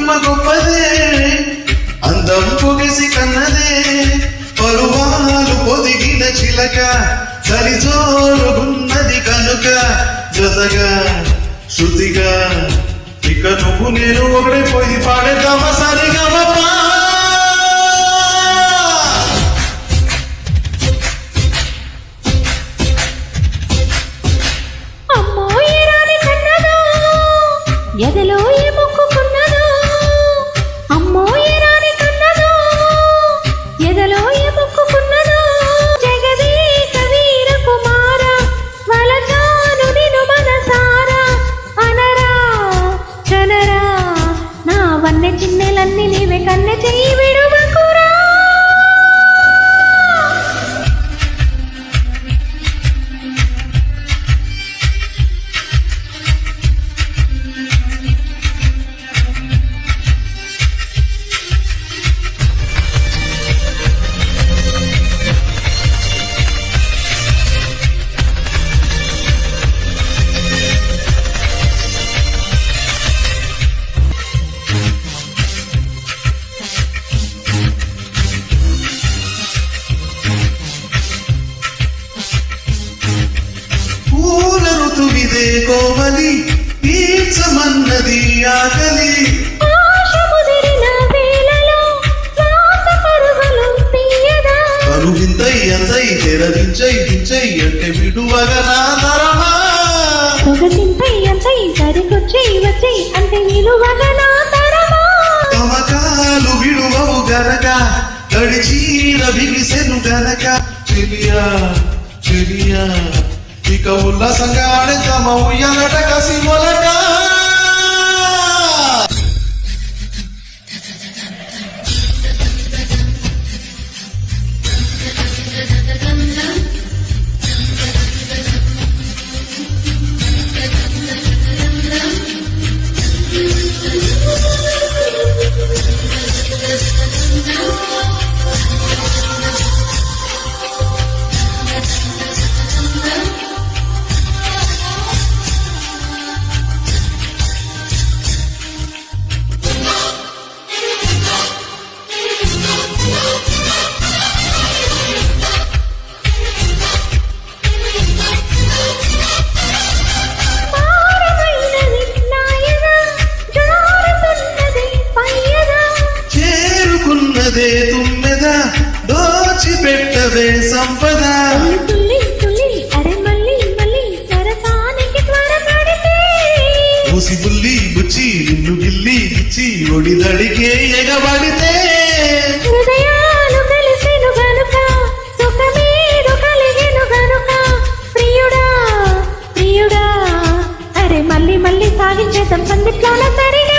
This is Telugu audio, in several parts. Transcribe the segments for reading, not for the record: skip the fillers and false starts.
అమ్మ గొప్పదే అందం పొగిసి కన్నదే పరువాలు పొదిగిన చిలక చలిజోరుగున్నది కనుక జతగా శృతిగా ఇక నువ్వు నేను ఒకడే పోయి పాడేద్దామా సరిగా ఎదలో ఏ మొక్కుకున్నదో అమ్మో ఏ రాని కన్నదో ఎదలో ఏ మొక్కుకున్నదో జగదేక వీర కుమార వలచాను నిను మనసారా అనరా కనరా నా వన్నె చిన్నెలన్నీ నీవే కన్నె చెయ్యి విడువకురా ఋతువిదే కోవలి తీర్చమన్నది ఆకలి కరువింతై అంతై తెరవించై దించై అంటే విడువగా నా తరమా అంటే నిలువగా నా తరమా తమకాలు విడువవు గనక గడిచీర బిగిసెను గనక చెలియా చెలియా ఇక ఉల్లాసంగా ఆడేద్దామా ఉయ్యాలట కసి మొలక చేరుకున్నదే తుమ్మెద దోచిపెట్టవే సంపద ఊసి బుల్లి బుచ్చి నిన్ను గిల్లి ఇచ్చి ఒడిదడికే ఎగబడితే హృదయాలు కలిసెను గనుక సుఖమేదో కలిగెను గనుక ప్రియుడా ప్రియుడా అరే మళ్ళీ మళ్ళీ సాగించేద్దాం సందిట్లోన సరిగా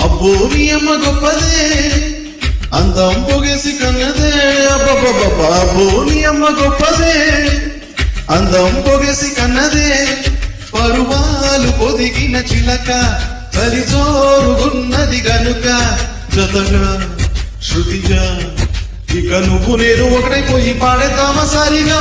అబ్బోని అమ్మ గొప్పదే అందం పొగేసి కన్నదే అబ్బోని అమ్మ గొప్పదే అందం పొగేసి కన్నదే పరువాలు పొదిగిన చిలక చలిజోరుగున్నది గనుక జతగా శృతిగా ఇక నువ్వు నేను ఒకటై పోయి పాడేద్దామా సరిగా